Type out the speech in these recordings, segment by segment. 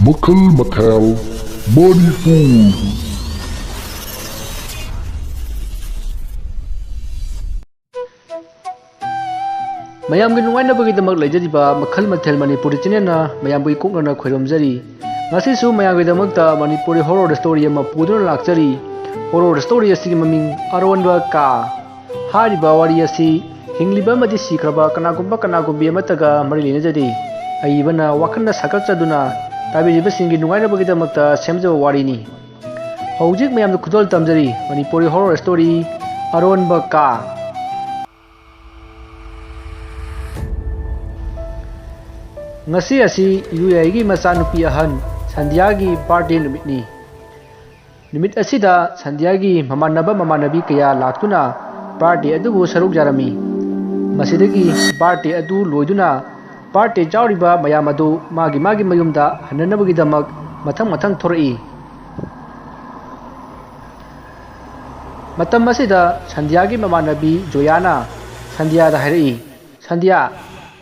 Makhal Mathel, Manipur. mayam gi nuai na bagi damak leijari ba Makhal Mathel Manipuri channel mayam gi kokna khoiromjari ngasi su mayam gi damak ta Manipuri horror story ama puduna lakjari horror story asi gi maming Aronba Ka hari ba wari asi hingliba madi sikraba kanagumbi amataga mari lenajadi aibana wakanna sakachaduna tabiriba singi nuai na bagi damak ta semjaba wari ni hojik mayam du khudol tamjari Manipuri horror story Aronba Ka. Ngasi asi UAE maca nupi ahan Sandiagi birthday numitni. Numit asida Sandiagi mamanabi kaya laktuna birthday adubu saruk jarami. Masidagi birthday adu loiduna birthday jauriba mayam adu magi mayumda hananabagidamag mathang thorai. Matam masida Sandiagi mamanabi Joyana Sandia da hairi. Sandia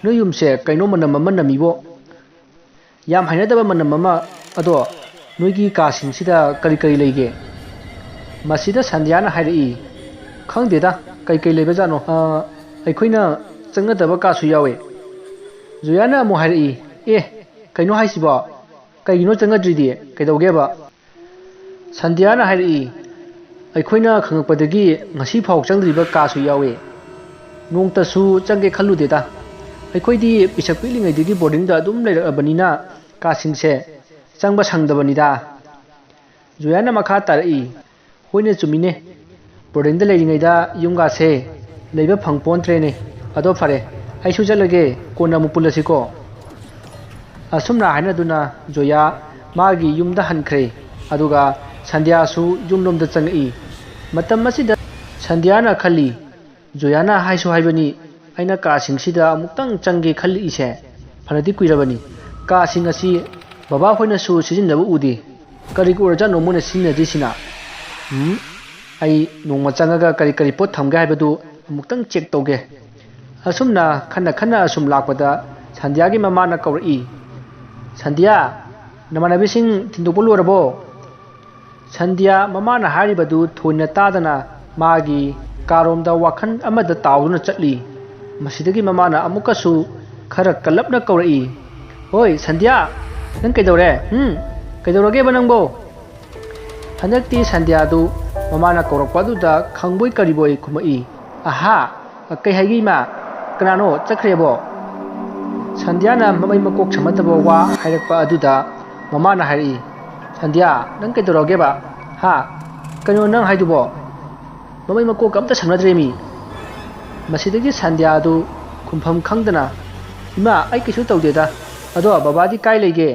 no yumse kaino manamibo yam hainadaba manamama ado noigi kasing sida kari leige masida Sandiana hairi khangdeda kai lebajano aikoina changadaba kasu yawe Joyana mo hairi kaino haisiba kaigino changadridi kaidogeba Sandiana hairi aikoina khangpadagi ngasi phau changdriba kasu yawe nongtasu change khalludeda aikoidi pisak pilingaidigi boarding da dum leirabanina kasingse changba sangdabanida Joyana makha tarai hoine chumine boarding da leiringaida yumga se leiba phangpontrene ado fare aisu jalage kona mupulasiko asumna hainaduna Joya magi yumda hankhre aduga Sandia su yumlomda changi matam masida Sandiana khali Joyana haisu haibani aina kasing sida amuktang change khali ise phanadi kuirabani kasing asi baba hoina su sijindabu udi kari urja nomuna sinadi sina ai nongma changaga kari pot thamga haibadu amuktang check toge asumna khana asum lakpada Sandiagi mamana kauri Sandia namanabi sing tindopulu rabo Sandia mamana haribadu thoina tadana magi karomda wakhan amada tawuna chatli masidagi mamana amukasu khara kalapna kaurai hoi Sandia nang kaidore kaidorage banangbo hanakti Sandia du mamana kaurakpadu da khangboi kariboi khumai aha kai haigi ma kanano chakrebo Sandiana mamai makok samataba wa hairakpa aduda mamana hari Sandia nang kaidorage ba ha kano nang haidubo mamai makok amta samnadremi masidagi Sandia du kumpham khangdana ima ai kisu tawdeda ado babadi kai lege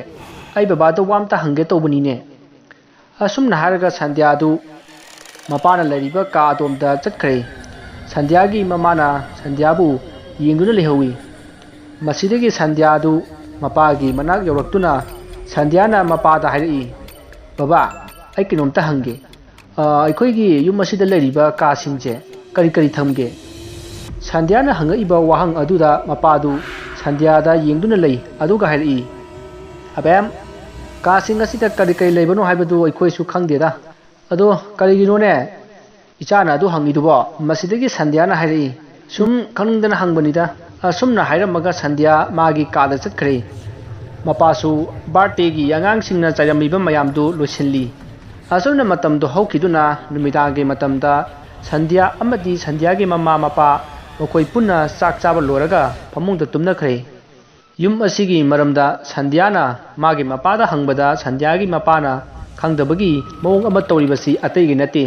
ai babado wamta hange tawbanine asumna haraga Sandia du mapana lariba ka domda chakkhre Sandiagi mamana Sandiabu yenguna lehawi masidagi Sandia du mapagi manak yawraktuna Sandiana mapada hairi baba ai kinomta hange aikoigi yum masida lariba ka singje kari thamge Sandiana hangaiba wahang aduda mapadu Sandiada yengduna lei aduga hairi abem kasing asida kari leibano haibadu aikoi su khangdeda ado karigino ne ichana adu hangidubo masidagi Sandiana hairi sum khangdana hangbanida asumna hairamaga Sandia magi kada chakkhre mapasu birthday gi yangang singna chayamiba mayamdu losinli asumna matamdu hokiduna numidagi matamda Sandia amadi Sandiagi mama mapa makoi punna sak chaba loraga pamungda tumnakhre yum asigi maramda Sandiana magi mapada hangbada Sandiagi mapana khangdabagi mawong ama tawribasi ataigi nate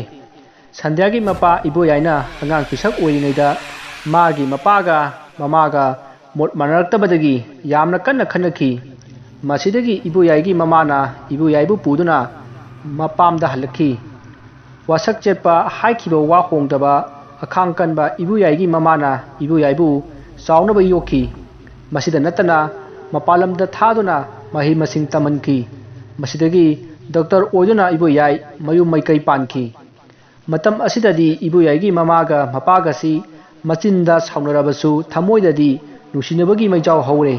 Sandiagi mapa iboyaina angang pisak oiringaida magi mapaga mamaga mot manaraktabadagi yamna kanna khanaki masidagi iboyaigi mamana iboyaibu puduna mapamda halakhi wasak chepa haikhiba wa hongdaba akhang kanba ibuyaigi mamana ibuyaibu saunaba yoki masida natana mapalamda thaduna mahi masing tamanki masidagi doctor oiduna ibuyai mayu maikai panki matam asidadi ibuyaigi mamaga mapagasi machinda saunarabasu thamoidadi nusinabagi maijau haure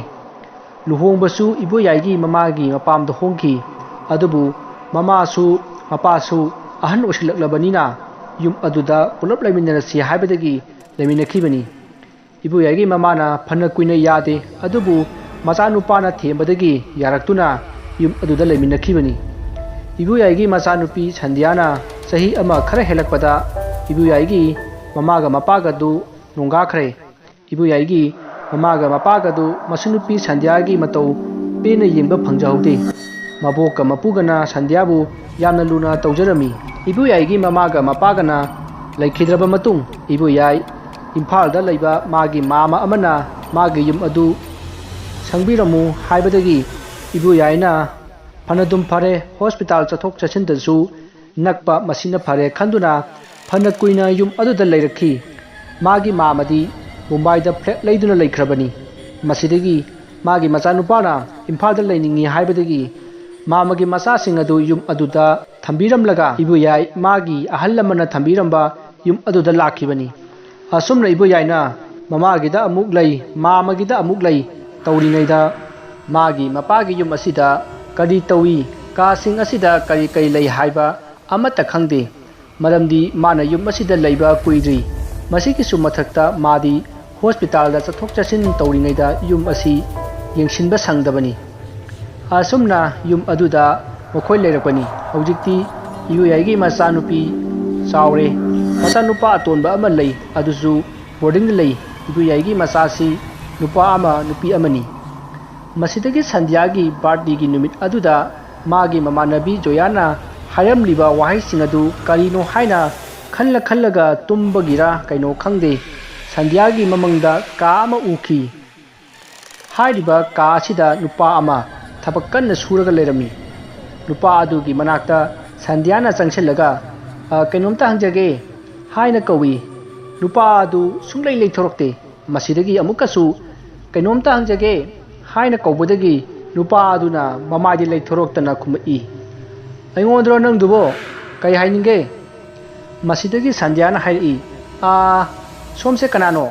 luhongbasu iboyai mamagi mapamda hongki adubu mamasu mapasu ahan osilaklabanina yum aduda pulap laiminarasi haibadagi laiminakhibani iboyai mamana phana kuina yade adubu machanupana thembadagi yaraktuna yum aduda laiminakhibani iboyai machanupi Sandhyana sahi ama khara helakpada iboyai mamaga mapaga du nongakhre iboyai mamaga mapaga du masunupi Sandhyagi matau pena yengba phangjahaude maboka mapugana Sandhyabu yamna luna tawjarami iboyai mamaga mapagana laikhidraba matung iboyai Imphal da laiba magi mama amana magi yum adu sangbiramu haibadagi iboyai na Panadum phare hospital chathok chachin dasu nakpa masina phare khanduna phana kuina yum aduda lairakhi magi mamadi Mumbai da flat laiduna laikhrabani masidagi magi machanupana Imphal da lainingi haibadagi mamagi macha sing adu yum aduda thambiramlaga iboyai magi ahallamana thambiramba yum aduda lakhibani asumna iboyai na mamagi da amuk lai mamagi da amuk lai tawringaida magi mapagi yum asida kari tawi ka sing asida kari kai lai haiba amata khangde maramdi mana yum asida laiba kuidri masiki su mathakta madi hospital da chathok chasin tawringaida yum asi yengsinba sangdabani asumna yum aduda mokhoi leirakani hojikti iboyai machanupi chawre machanupa atonba ama lei adusu boarding lei iboyai machasi nupa ama nupi amani masidagi Sandhyagi birthday gi numit aduda magi mamanabi Joyana hayamliba wahai singadu karino haina khallaga tumbagira kaino khangde Sandhyagi mamangda ka ama uki hairiba ka asida nupa ama thabak kanna suraga lerami nupa adugi manakta Sandhyana changsilaga kainomta hangjage haina kawi nupa adu sunglai leithorokte masidagi amukasu kainomta hangjage haina kaubadagi nupa aduna mamadi leithoroktana khumai aingondro nang dubo kai haininge masidagi Sandhyana hairi somse kanano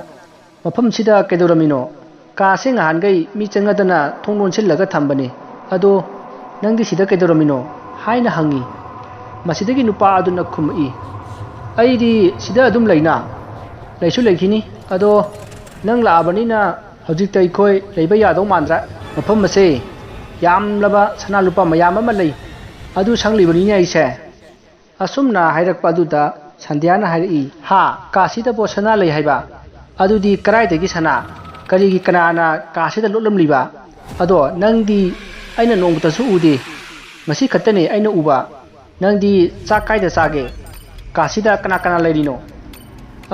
mafam sida kedoramino ka se ngahangai mi changadana thonglon sillaga thambani ado nangdi sida kedoramino haina hangi masidagi nupa aduna khumai aidi sida adum laina laisu laikhini ado nang laabanina hojik tai khoi leiba yadau mandra mafam ase yamlaba sana lupa mayam ama lei adu sanglibani ne aise asumna hairakpa aduda Sandhyana hairi ha kasida bo sana lei haiba adudi karai dagi sana karigi kanana kasida lotlamliba ado nangdi aina nongta su ude masi khattane aina uba nangdi chakai da sage kasida kana leirino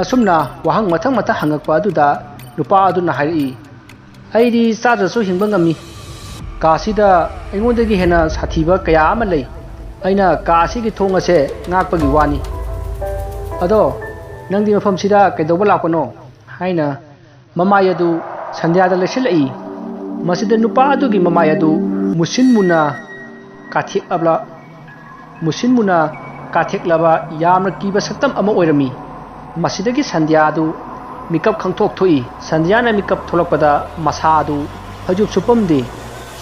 asumna wahang mathang hangakpa aduda nupa aduna hairi aidi chajasu hingba ngami kasida aingondagi hena sathiba kaya ama lei aina kasigi thonga se ngakpagi wani ado nangdi mafam sida kaidoba lakpano haina mamayadu Sandhyada lesilai masida nupa adugi mamayadu musinmuna katheklaba yamna kiba saktam ama oirami masidagi Sandhyadu mikap khangthok thoi Sandhyana mikap tholakpada masadu phajub supamde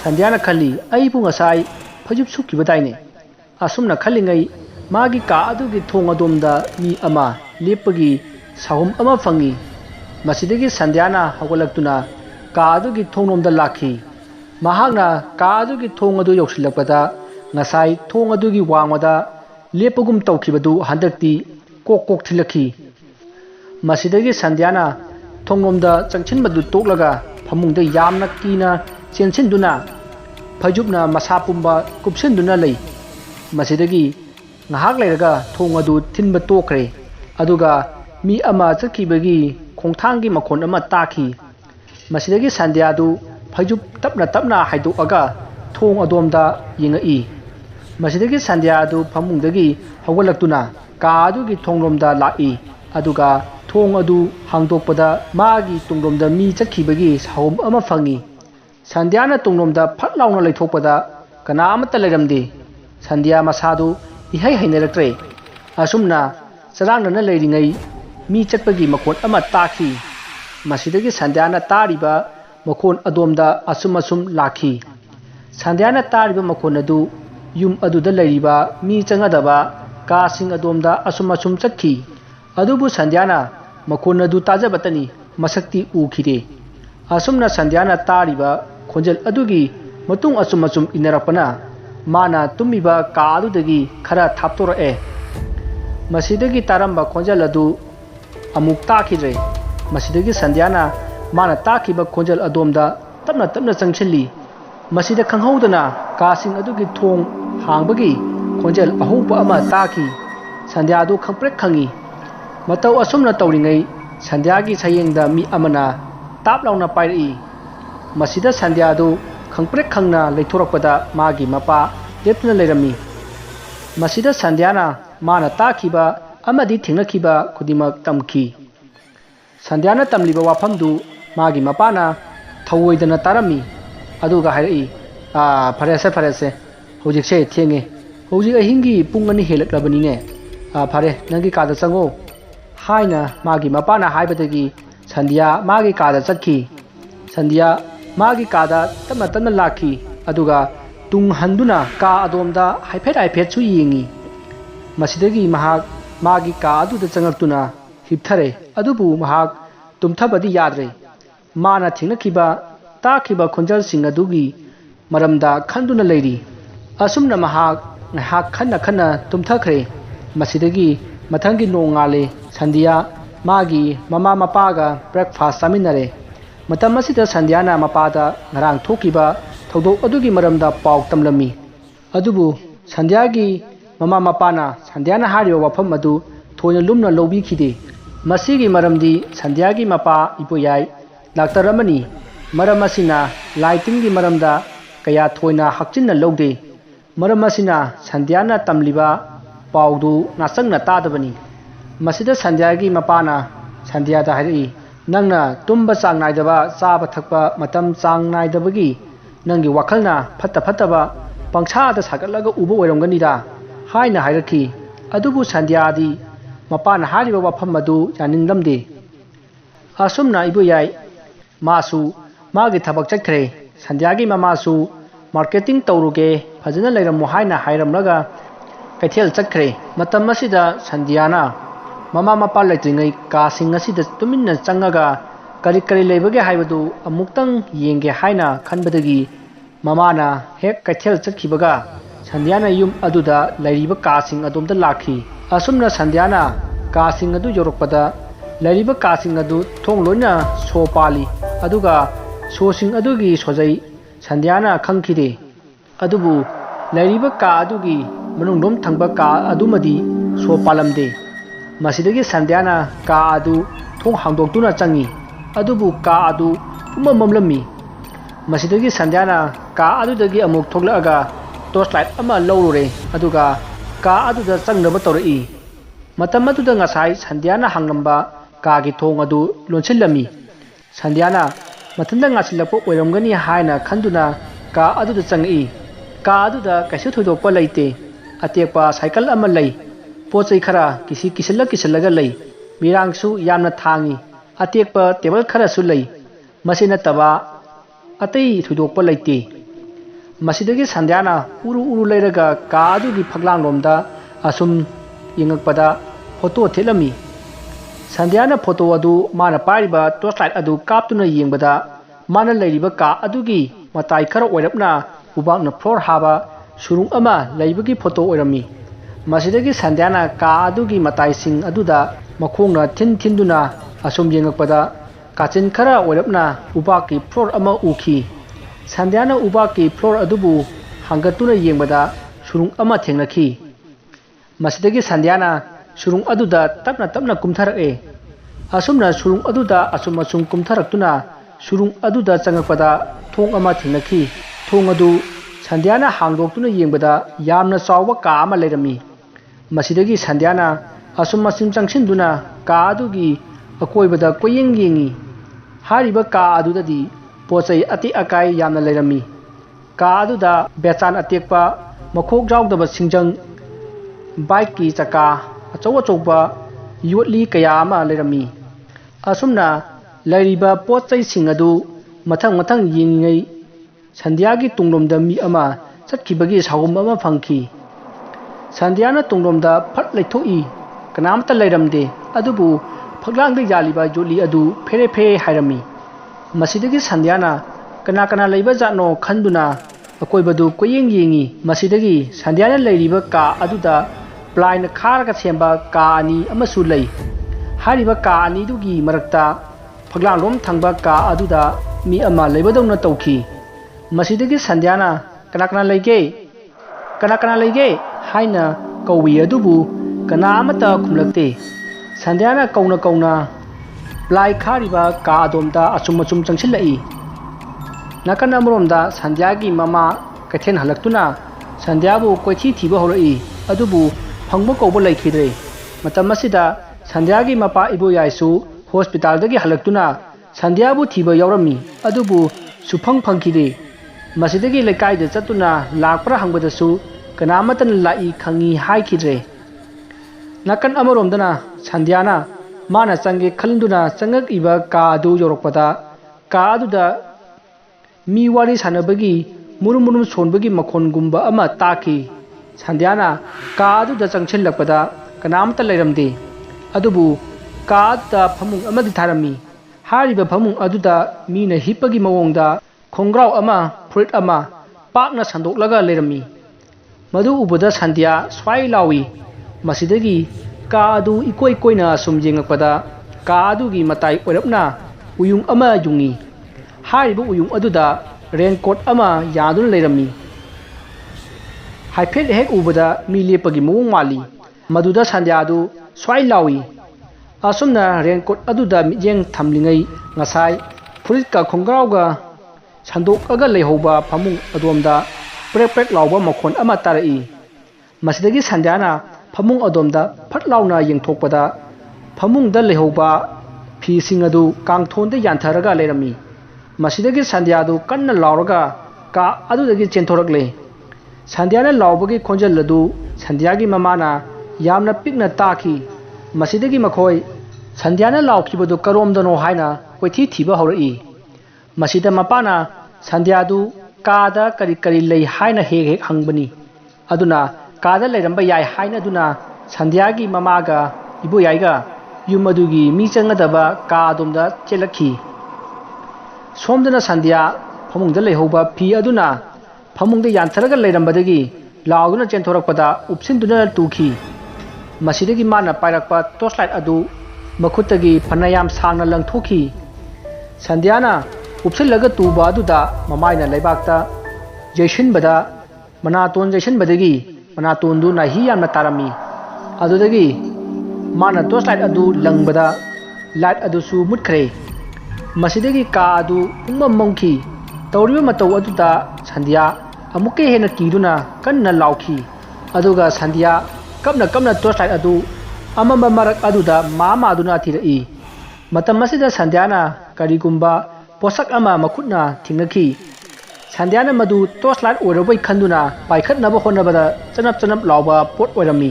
Sandhyana khali aibu ngasai phajub sukibadaine asumna khalingai magi ka adugi thong adomda mi ama lepagi sahum ama fangi masidagi Sandhyana hagolaktuna ka adugi thongnomda lakhi mahakna ka adugi thong adu yoksilakpada ngasai thong adugi wangwada lepagum tawkhibadu handakti kok thilakhi masidagi Sandhyana thongnomda changchinbadu toklaga phamungda yamna kina chenchinduna phajubna masa pumba kupsinduna lei masidagi ngahak leiraga thong adu thinba tokre aduga mi ama chakhibagi khongthangi makhon ama takhi masidagi Sandhyadu phajub tapna haidokaga thong adomda yingai masidagi Sandhyadu phamungdagi hawalaktuna ka adugi thonglomda lai aduga thong adu hangdokpada magi tunglomda mi chakhibagi sahum ama fangi Sandhyana tunglomda phatlauna leithokpada kana amata leramde Sandhya masadu ihai hainaraktre asumna sarangna leiringai mi chatpagi makhon ama takhi masidagi Sandhyana tariba मखोन अदोमदा असुम असुम लाखी संध्याना तारिबा मखोन अदु युम अदुदा लैरिबा मी चंगदबा कासिंग अदोमदा असुम असुम चखी अदुबु संध्याना मखोन अदु ताजबतनी मसक्ति उखिरे असुमना संध्याना तारिबा खोंजल अदुगी मतुंग असुम असुम इनरपना माना तुमिबा का अदुदगी खरा थापतोरए मसिदगी तारंबा खोंजल अदु अमुक ताखिरे मसिदगी संध्याना माना ताखिबा खोंजल अदोमदा तपना तपना चंगछली मसिदा खंगहौदना कासिंग अदुगी थोंग हांगबगी खोंजल अहोप अमा ताखी संध्यादु खंप्रेक खंगी मतौ असुमना तौरिंगै संध्यागी सयेंगदा मी अमना ताप लाउना पाइरई मसिदा संध्यादु खंप्रेक खंगना लेथोरकपदा मागी मपा लेप्तुना लेरमी मसिदा संध्याना माना ताखिबा अमदी थेंगनखिबा खुदिमक तमखी संध्याना तमलिबा वाफमदु मागी मपाना थवोइदना तारमी अदुगा हाइरई फरेसे हौजिकसे थेंगे हौजिक अहिंगी पुंग अनि हेलक्लबनिने फरे नंगी कादा चंगो हाइना मागी मपाना हाइबदगी संध्या मागी कादा चखी संध्या मागी कादा तमना तमना लाखी अदुगा तुंग हंदुना का अदोमदा हाइफेट सु येंगी मसिदगी महाक मागी का अदुदा चंगक्तुना हिपथरे अदुबु महाक तुमथबदी याद्रे माना थिंगनखिबा ताखिबा खोंजल सिंग अदुगी मरमदा खंदुना लेरी असुमना महाक ngahak khanna khanna tumthakre masidagi mathanggi nongale संध्या मागी ममा मपागा ब्रेकफास्ट चामिनरे मतम मसिदा संध्याना मपादा ngarang thokiba thodok adugi maramda paw tamlami adubu संध्यागी ममा मपाना संध्याना हारियो वफम अदु थोयना लुमना लौबी खिदे मसिगी मरमदी संध्यागी मपा इपोयाई डाक्टर अमनी मरम असिना लाइटिंगी मरमदा कया थोयना हक्चिनना लौदे मरम असिना संध्याना तमलिबा पावदु नासंगना तादबनी मसिदा संध्यागी मपाना संध्यादा हाइरई नंगना तुम्बा चांग नाइदबा चाबा थकपा मतम चांग नाइदबगी नंगी वाखलना फत्ता फत्ताबा पंगछादा सागलगा उबो ओइरमगनिदा हाइना हाइरखी अदुबु संध्यादी मपाना हारिबा वाफम अदु यानिंगलमदे असुमना इबुयाई मासु मागी थबक चखरे संध्यागी ममासु मार्केटिंग तौरुगे फजना लेरमु हाइना हाइरमलगा कैथेल चखरे मतम मसिदा संध्याना ममा मपा लेत्रिङै कासिंग असिदा तुमिन्ना चंगगा करी करी लेबगे हाइबदु अमुक्तंग येंगे हाइना खनबदगी ममाना हेक कैथेल चखिबगा संध्याना युम अदुदा लैरिबा कासिंग अदोमदा लाखी असुमना संध्याना कासिंग अदु योरकपदा लैरिबा कासिंग अदु थोंग लोइना सो पाली अदुगा सोसिंग अदुगी सोजै संध्याना खंखिदे अदुबु लैरिबा का अदुगी मनुंगदोम थंगबा का अदुमदी सो पालमदे मसिदगी संध्याना का अदु थोंग हांदोक्तुना चंगी अदुबु का अदु पुमममलमी मसिदगी संध्याना का अदुदगी अमुक थोगलगा टॉर्च लाइट अमा लौरुरे अदुगा का अदुदा चंगनबा तौरई मतम अदुदा ngasai संध्याना हांगलंबा कागी थोंग अदु लोनसिलमी संध्याना मथंदा ngasilapो ओइरमगनी हाइना खंदुना का अदुदा चंगई का अदुदा कैसु थोइदोकपा लैते अतेकपा साइकल अमा लै पोचै खरा किसी किसलगा लै मिरांगसु यामना थांगी अतेकपा टेबल खरासु लै मसि नतबा अतै थोइदोकपा लैते मसिदगी संध्याना उरु उरु लैरगा का अदुगी फगलांगलोमदा असुम यंगकपदा फोटो थेलमी संध्याना फोटो अदु माना पारिबा टॉर्च लाइट अदु कापतुना येंबदा माना लैरिबा का अदुगी मताई खरा ओइरपना उबाकना फ्लोर हाबा सुरुंग अमा लैबगी फोटो ओइरमी मसिदगी संध्याना का अदुगी मताइसिंग अदुदा मखोंगना थिंदुना असुम येंगकपदा काचिन खरा ओइरपना उबाकी फ्लोर अमा उखी संध्याना उबाकी फ्लोर अदुबु हांगतुना येंबदा सुरुंग अमा थेंगनखी मसिदगी संध्याना सुरुंग अदुदा तपना तपना कुमथरए असुमना सुरुंग अदुदा असुम असुम कुमथरक्तुना सुरुंग अदुदा चंगकपदा थोंग अमा थेंगनखी थोंग अदु संध्याना हांगदोक्तुना येंबदा यामना चावबा का अमा लेरमी मसिदगी संध्याना असुम असुम चंगसिनदुना का अदुगी अकोइबदा कोयेंग येंगी हारिबा का अदुददी पोचै अति अकाई यामना लेरमी का अदुदा बेचान अतेकपा मखोक जाउदबा सिंजंग बाइक की चका अचौ अचौबा योटली कया अमा लेरमी असुमना लैरिबा पोचै सिंग अदु ꯃꯊꯪ ꯌꯦꯡꯉꯤꯉꯩ ꯁꯟꯙ꯭ꯌꯥꯒꯤ ꯇꯨꯡꯂꯣꯝꯗ ꯃꯤ ꯑꯃ ꯆꯠꯈꯤꯕꯒꯤ ꯁꯥꯎꯒꯨꯝ ꯑꯃ ꯐꯪꯈꯤ꯫ ꯁꯟꯙ꯭ꯌꯥꯅ ꯇꯨꯡꯂꯣꯝꯗ ꯐꯠ ꯂꯩꯊꯣꯛꯏ, ꯀꯅꯥꯝꯇ ꯂꯩꯔꯝꯗꯦ, ꯑꯗꯨꯕꯨ ꯐꯛꯂꯥꯡꯗ ꯌꯥꯜꯂꯤꯕ ꯌꯣꯠꯂꯤ ꯑꯗꯨ ꯐꯦꯔꯦ ꯐꯦꯔꯦ ꯍꯥꯏꯔꯝꯃꯤ꯫ ꯃꯁꯤꯗꯒꯤ ꯁꯟꯙ꯭ꯌꯥꯅ ꯀꯅꯥ ꯂꯩꯕ ꯖꯥꯠꯅꯣ ꯈꯟꯗꯨꯅ ꯑꯀꯣꯏꯕꯗꯨ ꯀꯣꯏꯌꯦꯡ ꯌꯦꯡꯉꯤ꯫ ꯃꯁꯤꯗꯒꯤ ꯁꯟꯙ꯭ꯌꯥꯅ ꯂꯩꯔꯤꯕ ꯀꯥ ꯑꯗꯨꯗ ꯄ꯭ꯂꯥꯏꯅ ꯈꯥꯔꯒ ꯁꯦꯝꯕ ꯀꯥ ꯑꯅꯤ ꯑꯃꯁꯨ ꯂꯩ꯫ ꯍꯥꯏꯔꯤꯕ ꯀꯥ ꯑꯅꯤꯗꯨꯒꯤ ꯃꯔꯛꯇ ꯐꯛꯂꯥꯡꯂꯣꯝ ꯊꯪꯕ ꯀꯥ ꯑꯗꯨꯗ ꯃꯤ ꯑꯃ ꯂꯩꯕꯗꯧꯅ ꯇꯧꯈꯤ꯫ ꯃꯁꯤꯗꯒꯤ ꯁꯟꯙ꯭ꯌꯥꯅ ꯀꯅꯥ ꯂꯩꯒꯦ ꯍꯥꯏꯅ ꯀꯧꯏ, ꯑꯗꯨꯕꯨ ꯀꯅꯥ ꯑꯃꯠꯇ ꯈꯨꯝꯂꯛꯇꯦ꯫ ꯁꯟꯙ꯭ꯌꯥꯅ ꯀꯧꯅ ꯄ꯭ꯂꯥꯏ ꯈꯥꯔꯤꯕ ꯀꯥ ꯑꯗꯣꯝꯗ ꯑꯆꯨꯝ ꯆꯪꯁꯤꯜꯂꯛꯏ꯫ ꯅꯥꯀꯟ ꯑꯃꯔꯣꯝꯗ ꯁꯟꯙ꯭ꯌꯥꯒꯤ ꯃꯃꯥ ꯀꯩꯊꯦꯜ ꯍꯜꯂꯛꯇꯨꯅ ꯁꯟꯙ꯭ꯌꯥꯕꯨ ꯀꯣꯏꯊꯤ ꯊꯤꯕ ꯍꯧꯔꯛꯏ, ꯑꯗꯨꯕꯨ ꯐꯪꯕ ꯀꯧꯕ ꯂꯩꯈꯤꯗ꯭ꯔꯦ꯫ ꯃꯇꯝ ꯑꯁꯤꯗ ꯁꯟꯙ꯭ꯌꯥꯒꯤ ꯃꯄꯥ ꯏꯕꯣꯌꯥꯏꯁꯨ ꯍꯣꯁꯄꯤꯇꯥꯜꯗꯒꯤ ꯍꯜꯂꯛꯇꯨꯅ ꯁꯟꯙ꯭ꯌꯥꯕꯨ ꯊꯤꯕ ꯌꯥꯎꯔꯝꯃꯤ, ꯑꯗꯨꯕꯨ ꯁꯨꯐꯪ ꯐꯪꯈꯤꯗꯦ꯫ ꯃꯁꯤꯗꯒꯤ ꯂꯩꯀꯥꯏꯗ ꯆꯠꯇꯨꯅ ꯂꯥꯛꯄ꯭ꯔꯥ ꯍꯪꯕꯗꯁꯨ ꯀꯅꯥꯃꯠꯇꯅ ꯂꯥꯛꯏ ꯈꯪꯉꯤ ꯍꯥꯏꯈꯤꯗ꯭ꯔꯦ꯫ ꯅꯥꯀꯟ ꯑꯃꯔꯣꯝꯗꯅ ꯁꯟꯙ꯭ꯌꯥꯅ ꯃꯥꯅ ꯆꯪꯒꯦ ꯈꯟꯗꯨꯅ ꯆꯪꯉꯛꯏꯕ ꯀꯥ ꯑꯗꯨ ꯌꯧꯔꯛꯄꯗ ꯀꯥ ꯑꯗꯨꯗ ꯃꯤ ꯋꯥꯔꯤ ꯁꯥꯟꯅꯕꯒꯤ ꯃꯨꯔꯨꯝ ꯁꯣꯟꯕꯒꯤ ꯃꯈꯣꯟꯒꯨꯝꯕ ꯑꯃ ꯇꯥꯈꯤ꯫ ꯁꯟꯙ꯭ꯌꯥꯅ ꯀꯥ ꯑꯗꯨꯗ ꯆꯪꯁꯤꯜꯂꯛꯄꯗ ꯀꯅꯥꯝꯇ ꯂꯩꯔꯝꯗꯦ, ꯑꯗꯨꯕꯨ ꯀꯥ ꯑꯗꯨꯗ ꯐꯃꯨꯡ ꯑꯃꯗꯤ ꯊꯥꯔꯝꯃꯤ꯫ ꯍꯥꯏꯔꯤꯕ ꯐꯃꯨꯡ ꯑꯗꯨꯗ ꯃꯤꯅ ꯍꯤꯞꯄꯒꯤ ꯃꯑꯣꯡꯗ ꯈꯣꯡꯒ꯭ꯔꯥꯎ ꯑꯃ ꯐꯨꯔꯤꯠ ꯑꯃ ꯄꯥꯛꯅ ꯁꯟꯗꯣꯛꯂꯒ ꯂꯩꯔꯝꯃꯤ꯫ ꯃꯗꯨ ꯎꯕꯗ ꯁꯟꯙ꯭ꯌꯥ ꯁ꯭ꯋꯥꯏ ꯂꯥꯎꯏ꯫ ꯃꯁꯤꯗꯒꯤ ꯀꯥ ꯑꯗꯨ ꯏꯀꯣꯏ ꯀꯣꯏꯅ ꯁꯨꯝ ꯌꯦꯡꯉꯛꯄꯗ ꯀꯥ ꯑꯗꯨꯒꯤ ꯃꯇꯥꯏ ꯑꯣꯏꯔꯞꯅ ꯎꯌꯨꯡ ꯑꯃ ꯌꯨꯡꯏ꯫ ꯍꯥꯏꯔꯤꯕ ꯎꯌꯨꯡ ꯑꯗꯨꯗ ꯔꯦꯟꯀꯣꯠ ꯑꯃ ꯌꯥꯟꯗꯨꯅ ꯂꯩꯔꯝꯃꯤ꯫ ꯍꯥꯏꯐꯦꯠ ꯍꯦꯛ ꯎꯕꯗ ꯃꯤ ꯂꯦꯞꯄꯒꯤ ꯃꯑꯣꯡ ꯃꯥꯜꯂꯤ꯫ ꯃꯗꯨꯗ ꯁꯟꯙ꯭ꯌꯥꯗꯨ ꯁ꯭ꯋꯥꯏ ꯂꯥꯎꯏ, ꯑꯁꯨꯝꯅ ꯔꯦꯟꯀꯣꯠ ꯑꯗꯨꯗ ꯃꯤꯠꯌꯦꯡ ꯊꯝꯂꯤꯉꯩ ꯉꯁꯥꯏ ꯐꯨꯔꯤꯠꯀ ꯈꯣꯡꯒ꯭ꯔꯥꯎꯒ ꯁꯟꯗꯣꯛꯑꯒ ꯂꯩꯍꯧꯕ ꯐꯃꯨꯡ ꯑꯗꯣꯝꯗ ꯄ꯭ꯔꯦꯛ ꯂꯥꯎꯕ ꯃꯈꯣꯟ ꯑꯃ ꯇꯥꯔꯛꯏ꯫ ꯃꯁꯤꯗꯒꯤ ꯁꯟꯙ꯭ꯌꯥꯅ ꯐꯃꯨꯡ ꯑꯗꯣꯝꯗ ꯐꯠ ꯂꯥꯎꯅ ꯌꯦꯡꯊꯣꯛꯄꯗ ꯐꯃꯨꯡꯗ ꯂꯩꯍꯧꯕ ꯐꯤꯁꯤꯡ ꯑꯗꯨ ꯀꯥꯡꯊꯣꯟꯗ ꯌꯥꯟꯊꯔꯒ ꯂꯩꯔꯝꯃꯤ꯫ ꯃꯁꯤꯗꯒꯤ ꯁꯟꯙ꯭ꯌꯥꯗꯨ ꯀꯟꯅ ꯂꯥꯎꯔꯒ ꯀꯥ ꯑꯗꯨꯗꯒꯤ ꯆꯦꯟꯊꯣꯔꯛꯂꯦ꯫ ꯁꯟꯙ꯭ꯌꯥꯅ ꯂꯥꯎꯕꯒꯤ ꯈꯣꯟꯖꯦꯜ ꯑꯗꯨ ꯁꯟꯙ꯭ꯌꯥꯒꯤ ꯃꯃꯥꯅ ꯌꯥꯝꯅ ꯄꯤꯛꯅ ꯇꯥꯈꯤ꯫ ꯃꯁꯤꯗꯒꯤ ꯃꯈꯣꯏ ꯁꯟꯙ꯭ꯌꯥꯅ laukibadu karomdano haina koithi thiba horei. Masida mapana Sandhyadu kada kari lei haina hek hangbani. Aduna kada leiramba yai haina aduna Sandhyagi mamaga ibu yaiga yumadugi mi changadaba ka adumda chelakhi. Somdana Sandhya phamungda leihoba phi aduna phamungda yantharaga leirambadagi lauduna chentorakpada upsinduna tukhi. Masidagi mana pairakpa torchlight adu makhutagi phanayam sangna langthoki. Sandhyana upsillaga tuba aduda mamaina leibakta jaishinbada manaton jaishinbadagi manatondu nahi yamna tarami. Adudagi mana torchlight adu langbada light adusu mutkre. Masidagi ka adu pungmam mongki tawriba matau aduda Sandhya amukke hena kiduna kanna laukhi. Aduga Sandhya kapna torchlight adu amamba marak aduda mama aduna thirai. Matam masida Sandhyana karigumba posak ama makhutna thingnakhi. Sandhyana madu torchlight oirabai khanduna paikhatnaba honabada chanap lauba pot oirami.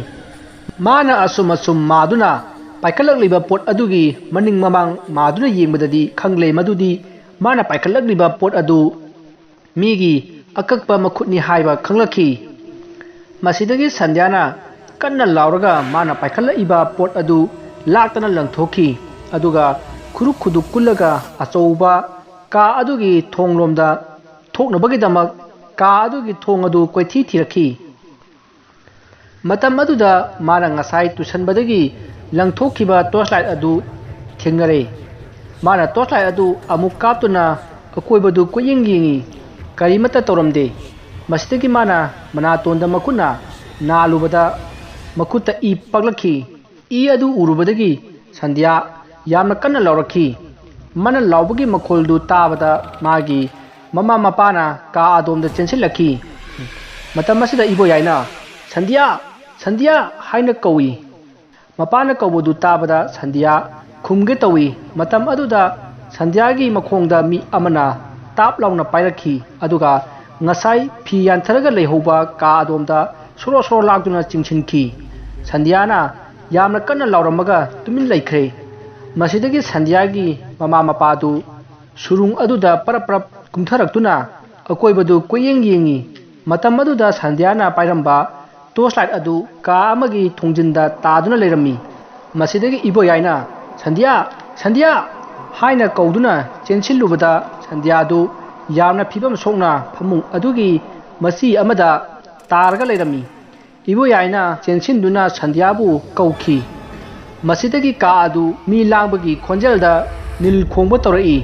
Mana asum maduna paikhalakliba pot adugi maning mamang maduna yengbadadi khangle madudi mana paikhalakliba pot adu migi akakpa makhutni haiba khanglakhi. Masidagi Sandhyana kanna lauraga mana paikhalaiba pot adu laktana langthoki. Aduga khuruk khuduk kullaga achouba ka adugi thonglomda thoknabagidamak ka adugi thong adu koithi thirakhi. Matam aduda mana ngasai tusanbadagi langthokiba torchlight adu thengare. Mana torchlight adu amuk kaptuna akoibadu koyengi karimata tawramde. Masidagi mana manatonda makuna nalubada makutta I paglakhi. I adu urubadagi Sandhya yamna kanna laurakhi. Mana laubagi makholdu tabada magi mama mapana ka adomda chensilakhi. Matam asida ibo yaina Sandhya haina kawi. Mapana kawudu tabada Sandhya khumge tawi. Matam aduda Sandhyagi makhongda mi amana tap launa pairakhi. Aduga ngasai phi yantharaga leihoba ka adomda soro lakduna chingchinki. Sandhyana yamna kanna lauramaga tumin laikhre. Masidagi Sandhyagi mama mapadu surung aduda parap kumtharaktuna akoibadu koyeng yengi matam aduda Sandhyana pairamba torchlight adu ka amagi thongjinda taduna leirami masidagi iboyaina Sandhya haina kauduna chenchilubada Sandhya adu yamna phibam sokna phamung adugi masi amada targa leirami iboyaina chenchinduna Sandhya bu kaukhi masidagi ka adu mi langbagi khonjelda nil khongba torai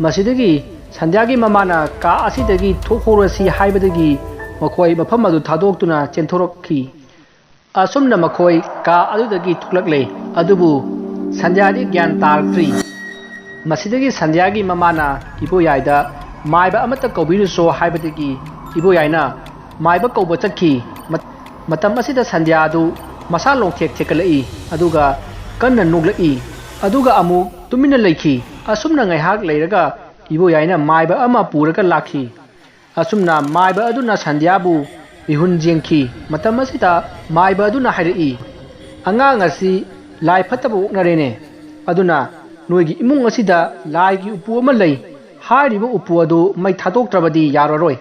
masidagi Sandhya gi mamana ka asidagi thokhorasi haibadagi makhoi mafam adu thadoktuna chenthorokhi asumna makhoi ka adudagi thuklaklei adubu Sandhya di gyan tartri masidagi Sandhya gi mamana iboyaida maiba amata kaubiruso haibadagi iboyaina maiba kauba chakhi matam asida Sandhya adu masa longthek thekalai aduga kanna nuglai aduga amu tumina leikhi asumna ngaihak leiraga iboyaina maiba ama puraga lakhi asumna maiba aduna Sandhya bu mihun jengki matam asida maiba aduna hairi angang asi lai phatabu narene aduna noigi imung asida lai gi upu ama lei hairiba upu adu mai thadoktrabadi yararoi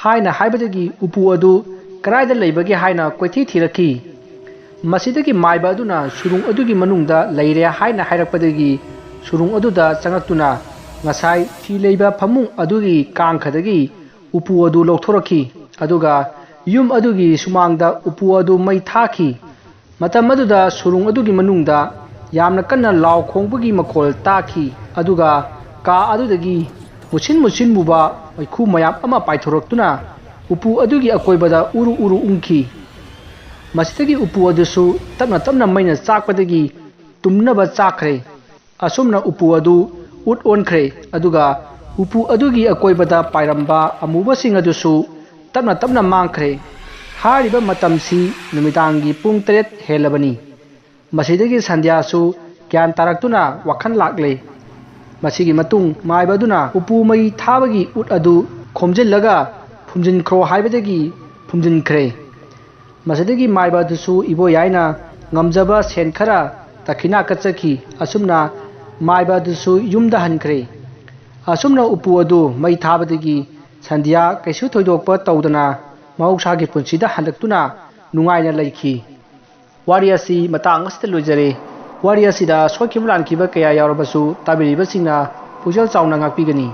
haina haibadagi upu adu karaida leibagi haina koithi thirakhi masidagi maiba aduna surung adugi manungda leire haina hairakpadagi surung aduda changaktuna ngasai thi leiba phamung adugi kangkhadagi upu adu lokthoraki aduga yum adugi sumangda upu adu mai thakhi matam aduda surung adugi manungda yamna kanna law khongbagi makhol takhi aduga ka adudagi musin muba maikhu mayam ama paithoroktuna upu adugi akoibada uru ungki masidagi upu adusu tapna maina chakpadagi tumnaba chakre asumna upu adu ut onkhre aduga upu adugi akoibada pairamba amuba sing adusu tapna mangkhre hariba matamsi numidangi pung 3 helabani masidagi Sandhya su gyan taraktuna wakhan lakle masigi matung maibaduna upu mai thabagi ut adu khomjillaga phumjin khro haibadagi phumjin khre masidagi maibadusu iboyaina ngamjaba sen khara takhina kachaki asumna maibadusu yumda hankhre asumna upu adu mai thabadagi Sandhya kaisu thoidokpa tawdana mahaushagi punsida handaktuna nungaina leikhi wari asi matang asta lojare wari asida sokhim lankiba kaya yarabasu tabiriba singna pujal chauna ngakpigani